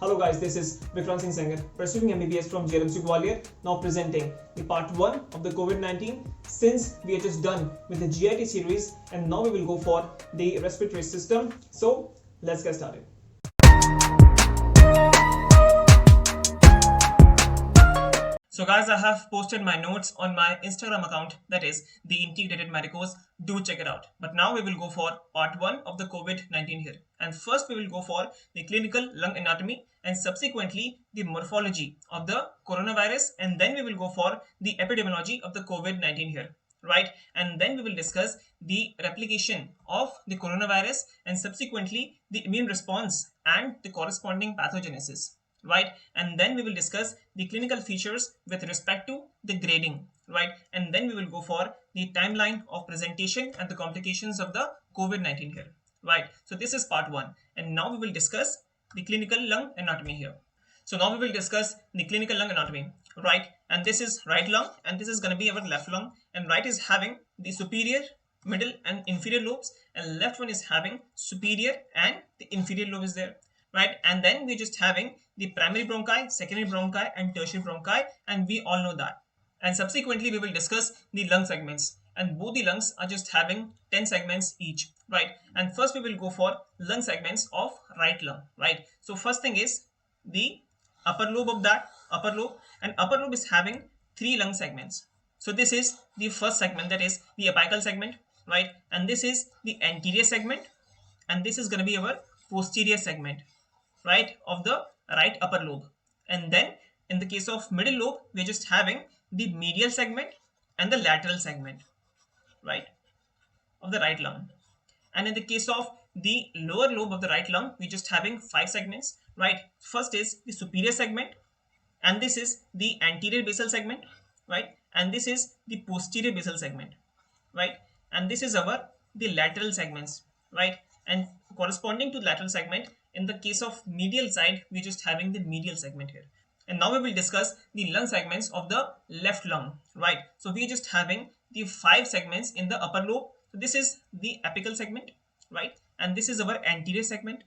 Hello guys, this is Vikrant Sengar, pursuing MBBS from GRMC Gwalior, now presenting the part 1 of the COVID-19. Since we are just done with the GIT series and now we will go for the respiratory system. So let's get started. So guys, I have posted my notes on my Instagram account, that is the Integrated MEDICOZ. Do check it out. But now we will go for part 1 of the COVID-19 here. And first we will go for the clinical lung anatomy and subsequently the morphology of the coronavirus, and then we will go for the epidemiology of the COVID-19 here. Right, and then we will discuss the replication of the coronavirus and subsequently the immune response and the corresponding pathogenesis. Right, and then we will discuss the clinical features with respect to the grading. Right, and then we will go for the timeline of presentation and the complications of the COVID-19 here. Right, so this is part 1, and now we will discuss the clinical lung anatomy here. So now we will discuss the clinical lung anatomy. Right, and this is right lung and this is going to be our left lung, and right is having the superior, middle and inferior lobes, and left one is having superior and the inferior lobe is there. Right, and then we're just having the primary bronchi, secondary bronchi and tertiary bronchi, and we all know that. And subsequently we will discuss the lung segments, and both the lungs are just having 10 segments each. Right, and first we will go for lung segments of right lung. Right, so first thing is the upper lobe of that upper lobe, and upper lobe is having 3 lung segments. So this is the first segment, that is the apical segment. Right, and this is the anterior segment, and this is going to be our posterior segment, right, of the right upper lobe. And then in the case of middle lobe, we're just having the medial segment and the lateral segment, right, of the right lung. And in the case of the lower lobe of the right lung, we're just having 5 segments. Right, first is the superior segment, and this is the anterior basal segment, right, and this is the posterior basal segment, right, and this is our the lateral segments. Right, and corresponding to the lateral segment, in the case of medial side, we're just having the medial segment here. And now we will discuss the lung segments of the left lung. Right, so we're just having the 5 segments in the upper lobe. So this is the apical segment, right, and this is our anterior segment,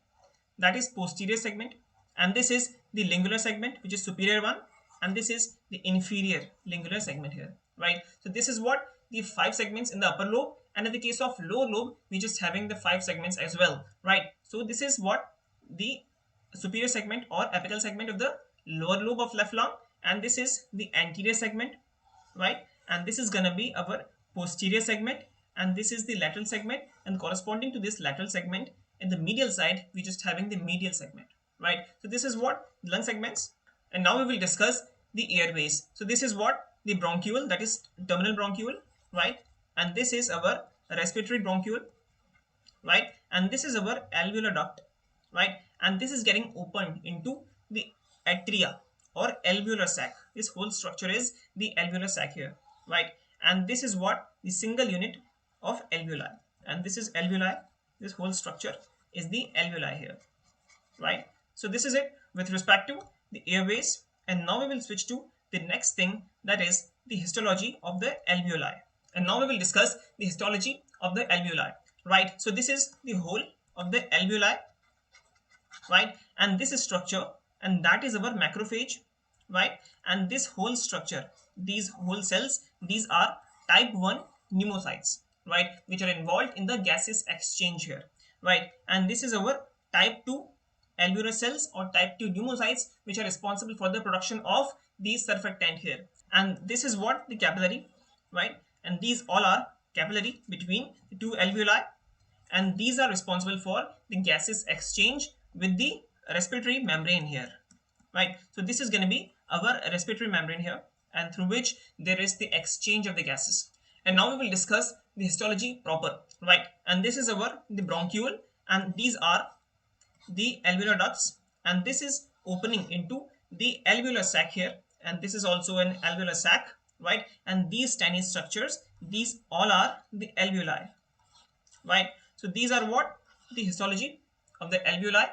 that is posterior segment, and this is the lingular segment, which is superior one, and this is the inferior lingular segment here. Right, so this is what the 5 segments in the upper lobe, and in the case of lower lobe, we're just having the 5 segments as well. Right, so this is what the superior segment or apical segment of the lower lobe of left lung, and this is the anterior segment. Right, and this is gonna be our posterior segment, and this is the lateral segment, and corresponding to this lateral segment in the medial side, we're just having the medial segment. Right, so this is what lung segments. And now we will discuss the airways. So this is what the bronchiole, that is terminal bronchiole, right, and this is our respiratory bronchiole, right, and this is our alveolar duct, right, and this is getting opened into the atria or alveolar sac. This whole structure is the alveolar sac here. Right, and this is what the single unit of alveoli, and this is alveoli. This whole structure is the alveoli here. Right, so this is it with respect to the airways. And now we will switch to the next thing, that is the histology of the alveoli. And now we will discuss the histology of the alveoli. Right, so this is the whole of the alveoli, right, and this is structure, and that is our macrophage. Right, and this whole structure, these whole cells, these are type 1 pneumocytes, right, which are involved in the gases exchange here. Right, and this is our type 2 alveolar cells or type 2 pneumocytes, which are responsible for the production of the surfactant here. And this is what the capillary, right, and these all are capillary between the 2 alveoli, and these are responsible for the gases exchange with the respiratory membrane here. Right, so this is going to be our respiratory membrane here, and through which there is the exchange of the gases. And now we will discuss the histology proper. Right, and this is our the bronchiole, and these are the alveolar ducts, and this is opening into the alveolar sac here, and this is also an alveolar sac. Right, and these tiny structures, these all are the alveoli. Right, so these are what the histology of the alveoli.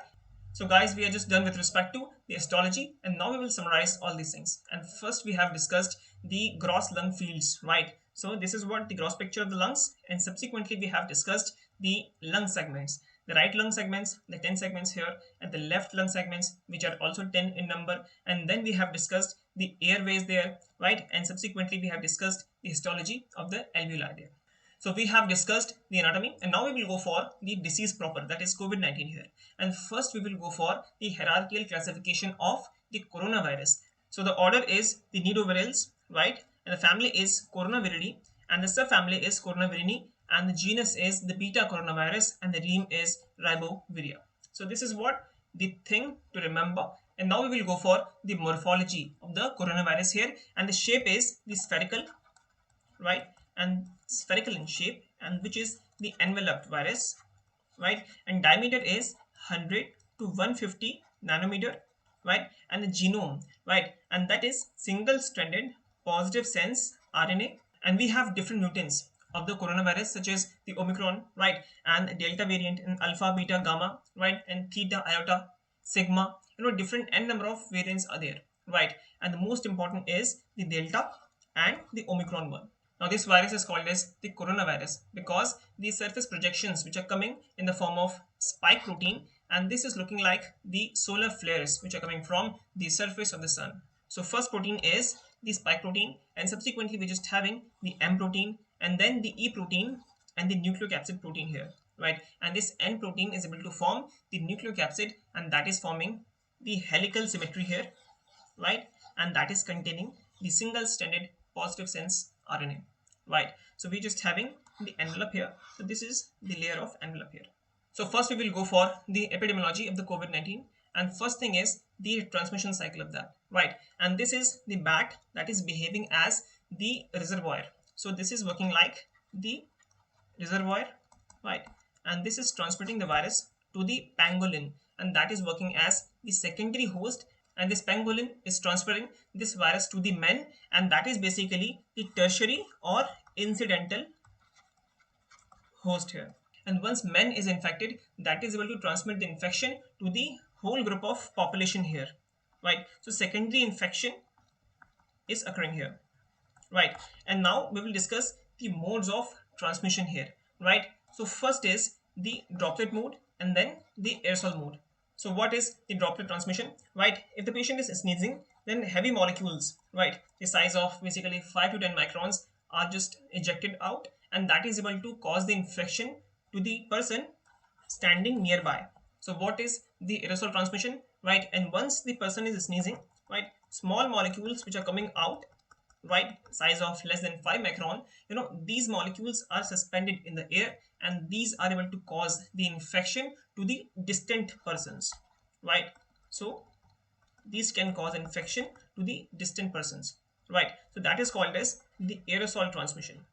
So guys, we are just done with respect to the histology, and now we will summarize all these things. And first we have discussed the gross lung fields. Right, so this is what the gross picture of the lungs, and subsequently we have discussed the lung segments. the right lung segments, the 10 segments here, and the left lung segments, which are also 10 in number. And then we have discussed the airways there, right? And subsequently we have discussed the histology of the alveoli there. So we have discussed the anatomy, and now we will go for the disease proper, that is COVID-19 here. And first we will go for the hierarchical classification of the coronavirus. So the order is the nidovirales, right? And the family is Coronaviridae, and the subfamily is Coronavirini, and the genus is the beta coronavirus, and the reme is Riboviria. So this is what the thing to remember. And now we will go for the morphology of the coronavirus here, and the shape is the spherical, right? And spherical in shape, and which is the enveloped virus, right? And diameter is 100 to 150 nanometer, right? And the genome, right? And that is single stranded positive sense RNA. And we have different mutants of the coronavirus, such as the Omicron, right? And Delta variant, and Alpha, Beta, Gamma, right? And Theta, Iota, Sigma, different n number of variants are there, right? And the most important is the Delta and the Omicron one. Now this virus is called as the coronavirus because the surface projections which are coming in the form of spike protein, and this is looking like the solar flares which are coming from the surface of the sun. So first protein is the spike protein, and subsequently we're just having the M protein, and then the E protein and the nucleocapsid protein here, right? And this N protein is able to form the nucleocapsid, and that is forming the helical symmetry here, right? And that is containing the single stranded positive sense RNA, right? So we're just having the envelope here. So this is the layer of envelope here. So first we will go for the epidemiology of the COVID-19, and first thing is the transmission cycle of that, right? And this is the bat that is behaving as the reservoir. So this is working like the reservoir, right? And this is transmitting the virus to the pangolin, and that is working as the secondary host, and this pangolin is transferring this virus to the men, and that is basically the tertiary or incidental host here. And once men is infected, that is able to transmit the infection to the whole group of population here, right? So secondary infection is occurring here, right? And now we will discuss the modes of transmission here, right? So first is the droplet mode, and then the aerosol mode. So what is the droplet transmission, right? If the patient is sneezing, then heavy molecules, right, the size of basically 5 to 10 microns are just ejected out, and that is able to cause the infection to the person standing nearby. So what is the aerosol transmission, right? And once the person is sneezing, right, small molecules which are coming out, right, size of less than 5 micron, these molecules are suspended in the air, and these are able to cause the infection to the distant persons, right? So these can cause infection to the distant persons, right? So that is called as the aerosol transmission,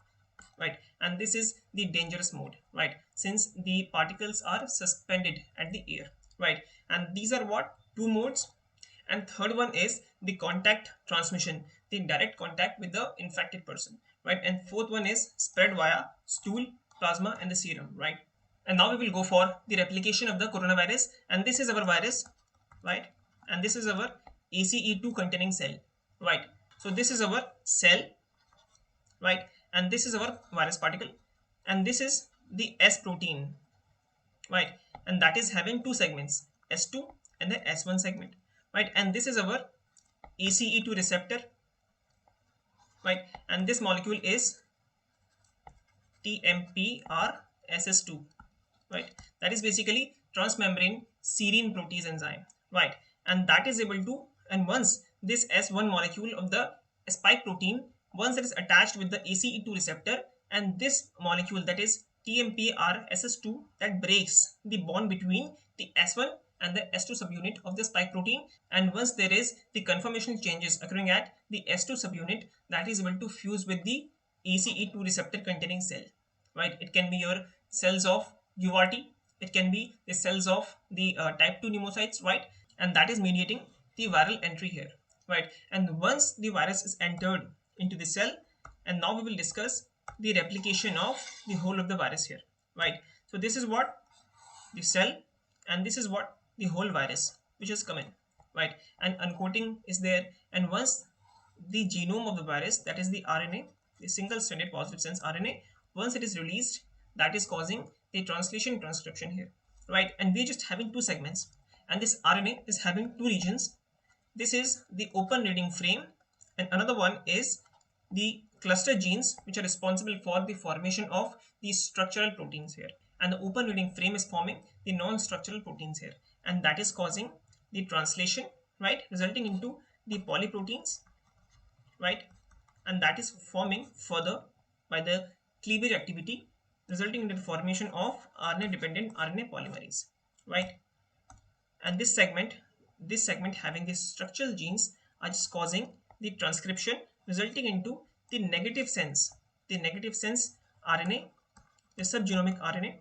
right? And this is the dangerous mode, right, since the particles are suspended at the air, right? And these are what, two modes. And third one is the contact transmission, the direct contact with the infected person, right? And fourth one is spread via stool, plasma, and the serum, right? And now we will go for the replication of the coronavirus, and this is our virus, right? And this is our ACE2 containing cell, right? So this is our cell, right? And this is our virus particle, and this is the S protein, right? And that is having two segments, S2 and the S1 segment, right? And this is our ACE2 receptor, right? And this molecule is TMPRSS2, right? That is basically transmembrane serine protease enzyme, right? And that is able to, and once this S1 molecule of the spike protein, once it is attached with the ACE2 receptor, and this molecule, that is TMPRSS2, that breaks the bond between the S1 and the S2 subunit of the spike protein, and once there is the conformational changes occurring at the S2 subunit, that is able to fuse with the ACE2 receptor containing cell, right? It can be your cells of URT, it can be the cells of the type 2 pneumocytes, right? And that is mediating the viral entry here, right? And once the virus is entered into the cell, and now we will discuss the replication of the whole of the virus here, right? So this is what the cell, and this is what the whole virus which is coming, right? And uncoating is there, and once the genome of the virus, that is the RNA, the single stranded positive sense RNA, once it is released, that is causing the translation transcription here, right? And we're just having two segments, and this RNA is having two regions. This is the open reading frame, and another one is the cluster genes, which are responsible for the formation of the structural proteins here. And the open reading frame is forming the non-structural proteins here, and that is causing the translation, right, resulting into the polyproteins, right, and that is forming further by the cleavage activity, resulting in the formation of RNA dependent RNA polymerase, right? And this segment having the structural genes are just causing the transcription, resulting into the negative sense RNA, the subgenomic RNA,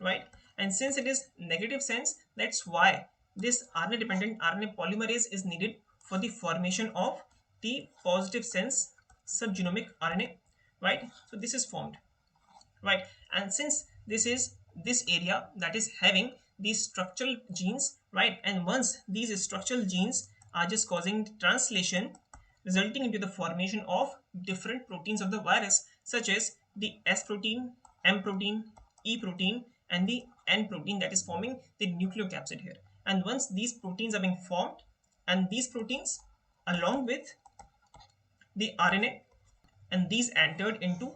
right? And since it is negative sense, that's why this RNA dependent RNA polymerase is needed for the formation of the positive sense subgenomic RNA, right? So this is formed, right? And since this is this area that is having these structural genes, right, and once these structural genes are just causing translation, resulting into the formation of different proteins of the virus, such as the S protein, M protein, E protein, and the N protein, that is forming the nucleocapsid here. And once these proteins are being formed, and these proteins along with the RNA, and these entered into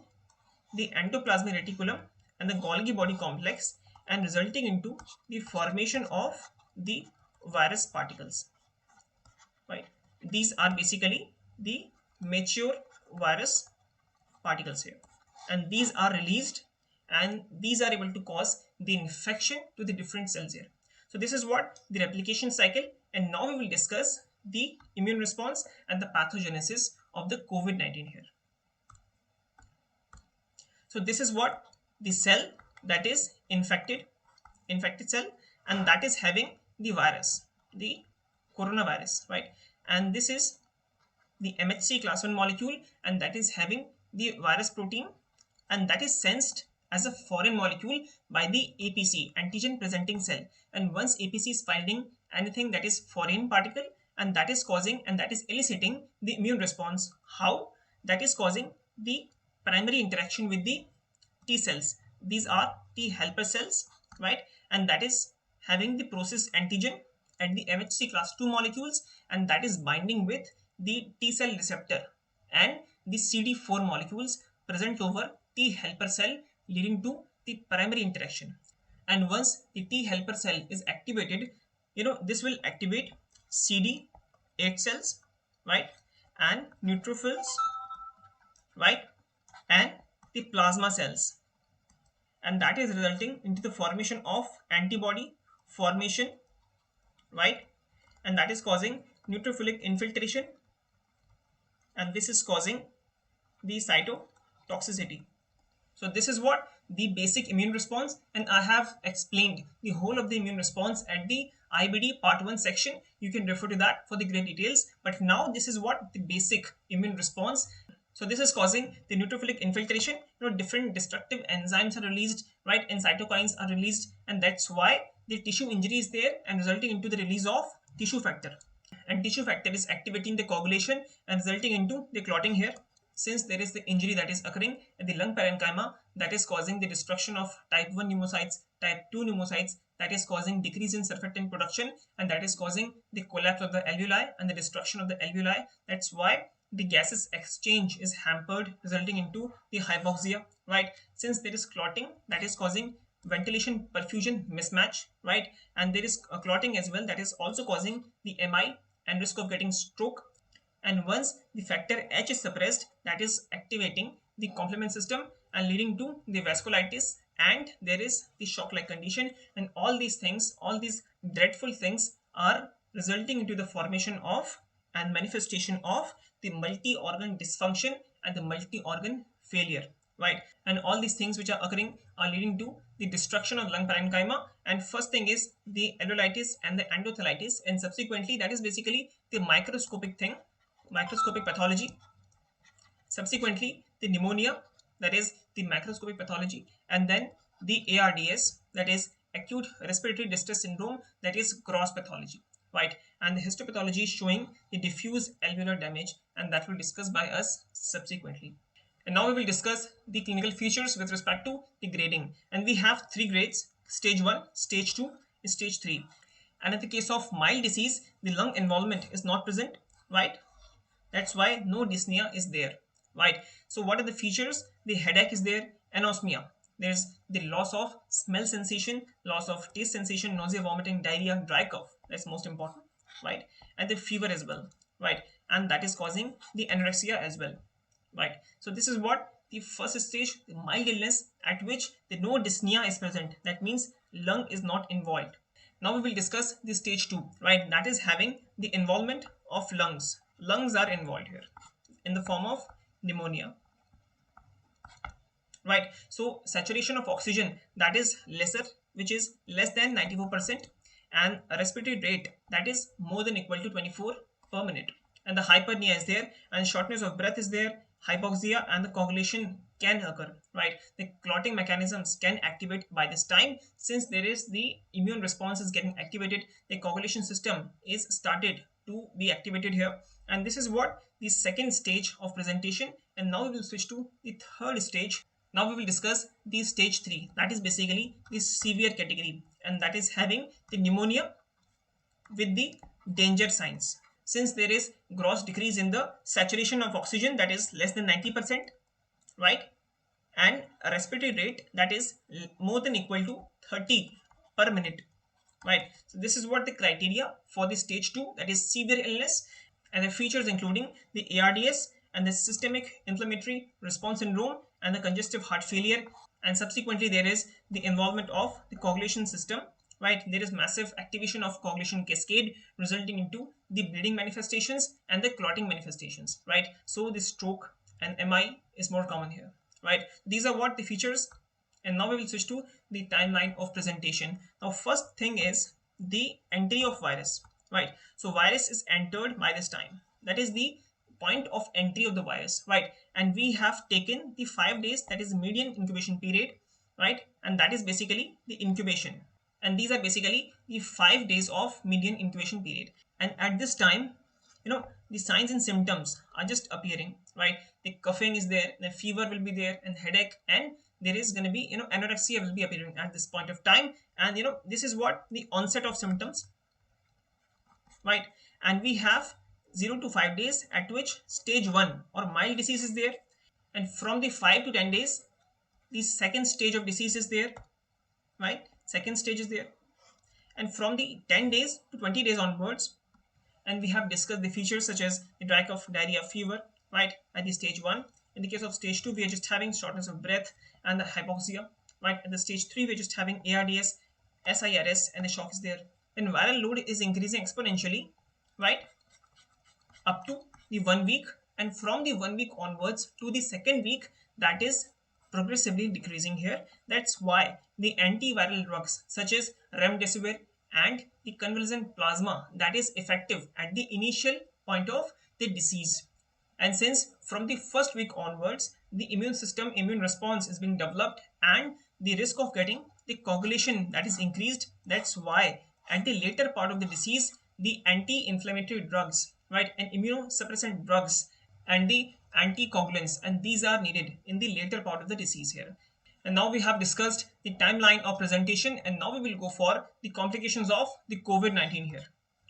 the endoplasmic reticulum and the Golgi body complex, and resulting into the formation of the virus particles, right? These are basically the mature virus particles here, and these are released, and these are able to cause the infection to the different cells here. So this is what the replication cycle, and now we will discuss the immune response and the pathogenesis of the COVID-19 here. So this is what the cell that is infected cell, and that is having the virus, the coronavirus, right? And this is the MHC class 1 molecule, and that is having the virus protein, and that is sensed as a foreign molecule by the APC, antigen presenting cell. And once APC is finding anything that is foreign particle, and that is causing, and that is eliciting the immune response. How? That is causing the primary interaction with the T cells. These are T helper cells, right? And that is having the process antigen at the MHC class 2 molecules, and that is binding with the T cell receptor and the CD4 molecules present over T helper cell, leading to the primary interaction. And once the T helper cell is activated, this will activate CD8 cells, right, and neutrophils, right, and the plasma cells, and that is resulting into the formation of antibody formation, right, and that is causing neutrophilic infiltration, and this is causing the cytotoxicity. So this is what the basic immune response, and I have explained the whole of the immune response at the IBD part 1 section. You can refer to that for the great details, but now this is what the basic immune response. So this is causing the neutrophilic infiltration, different destructive enzymes are released, right, and cytokines are released, and that's why the tissue injury is there, and resulting into the release of tissue factor, and tissue factor is activating the coagulation and resulting into the clotting here. Since there is the injury that is occurring at the lung parenchyma, that is causing the destruction of type 1 pneumocytes, type 2 pneumocytes, that is causing decrease in surfactant production, and that is causing the collapse of the alveoli and the destruction of the alveoli. That's why the gases exchange is hampered, resulting into the hypoxia, right? Since there is clotting, that is causing ventilation perfusion mismatch, right? And there is a clotting as well, that is also causing the MI and risk of getting stroke. And once the factor H is suppressed, that is activating the complement system and leading to the vasculitis, and there is the shock-like condition, and all these things, all these dreadful things are resulting into the formation of and manifestation of the multi-organ dysfunction and the multi-organ failure, right? And all these things which are occurring are leading to the destruction of lung parenchyma, and first thing is the alveolitis and the endothelitis, and subsequently that is basically the microscopic thing, microscopic pathology. Subsequently the pneumonia, that is the macroscopic pathology, and then the ARDS, that is acute respiratory distress syndrome, that is gross pathology, right? And the histopathology is showing the diffuse alveolar damage, and that will be discussed by us subsequently. And now we will discuss the clinical features with respect to the grading, and we have 3 grades. stage 1, stage 2, stage 3. And in the case of mild disease, the lung involvement is not present, right? That's why no dyspnea is there, right? So what are the features? The headache is there, anosmia. There's the loss of smell sensation, loss of taste sensation, nausea, vomiting, diarrhea, dry cough. That's most important, right? And the fever as well, right? And that is causing the anorexia as well, right? So this is what the first stage, the mild illness at which the no dyspnea is present. That means lung is not involved. Now we will discuss the stage 2, right? That is having the involvement of lungs. Lungs are involved here in the form of pneumonia, right? So saturation of oxygen, that is lesser, which is less than 94%, and a respiratory rate that is more than equal to 24 per minute, and the hyperpnea is there, and shortness of breath is there, hypoxia, and the coagulation can occur, right? The clotting mechanisms can activate by this time. Since there is the immune response is getting activated, the coagulation system is started to be activated here, and this is what the second stage of presentation. And now we will switch to the third stage. Now we will discuss the stage 3, that is basically the severe category, and that is having the pneumonia with the danger signs. Since there is gross decrease in the saturation of oxygen, that is less than 90%, right? And a respiratory rate that is more than equal to 30 per minute, right? So this is what the criteria for the stage 2, that is severe illness, and the features including the ARDS and the systemic inflammatory response syndrome and the congestive heart failure, and subsequently there is the involvement of the coagulation system, right? There is massive activation of coagulation cascade resulting into the bleeding manifestations and the clotting manifestations, right? So the stroke and MI is more common here, right? These are what the features. And now we will switch to the timeline of presentation. Now first thing is the entry of virus, right? So virus is entered by this time, that is the point of entry of the virus, right? And we have taken the 5 days, that is the median incubation period, right? And that is basically the incubation, and these are basically the 5 days of median incubation period. And at this time, the signs and symptoms are just appearing, right? The coughing is there, the fever will be there, and headache, and there is going to be anorexia will be appearing at this point of time. And this is what the onset of symptoms, right? And we have 0 to 5 days at which stage 1 or mild disease is there, and from the 5 to 10 days the second stage of disease is there, right? Second stage is there, and from the 10 days to 20 days onwards, and we have discussed the features such as the dry cough, diarrhea, fever, right, at the stage 1. In the case of stage 2, we are just having shortness of breath and the hypoxia, right? At the stage 3, we're just having ARDS, SIRS, and the shock is there. Then viral load is increasing exponentially, right, up to the 1 week, and from the 1 week onwards to the second week, that is progressively decreasing here. That's why the antiviral drugs such as remdesivir and the convalescent plasma, that is effective at the initial point of the disease. And since from the first week onwards the immune response is being developed, and the risk of getting the coagulation that is increased, that's why at the later part of the disease the anti-inflammatory drugs, right, and immunosuppressant drugs and the anticoagulants, and these are needed in the later part of the disease here. And now we have discussed the timeline of presentation, and now we will go for the complications of the COVID-19 here,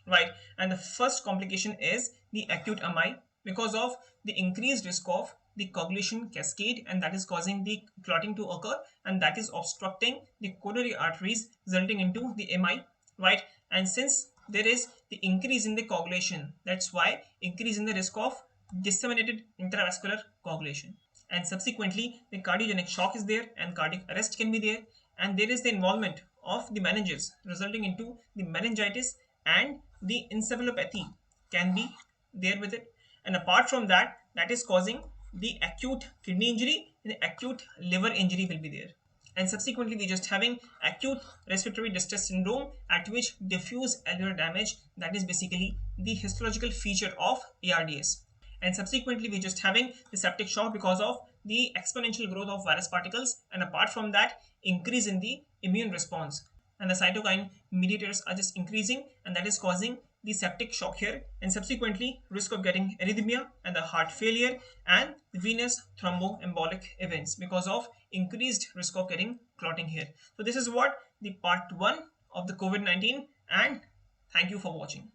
right? And the first complication is the acute MI because of the increased risk of the coagulation cascade, and that is causing the clotting to occur, and that is obstructing the coronary arteries resulting into the MI, right? And since there is the increase in the coagulation, that's why increase in the risk of disseminated intravascular coagulation, and subsequently the cardiogenic shock is there, and cardiac arrest can be there, and there is the involvement of the meninges resulting into the meningitis, and the encephalopathy can be there with it. And apart from that, that is causing the acute kidney injury, and the acute liver injury will be there. And subsequently we just having acute respiratory distress syndrome at which diffuse alveolar damage, that is basically the histological feature of ARDS. And subsequently we just having the septic shock because of the exponential growth of virus particles, and apart from that increase in the immune response, and the cytokine mediators are just increasing, and that is causing the septic shock here, and subsequently risk of getting arrhythmia and the heart failure and the venous thromboembolic events because of increased risk of getting clotting here. So this is what the part 1 of the COVID-19, and thank you for watching.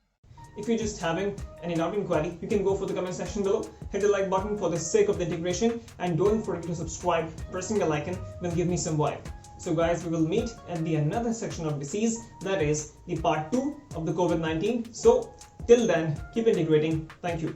If you're just having any doubt inquiry, you can go for the comment section below, hit the like button for the sake of the integration, and don't forget to subscribe. Pressing the icon will give me some vibe. So guys, we will meet at the another section of disease, that is the part 2 of the COVID-19. So till then, keep integrating. Thank you.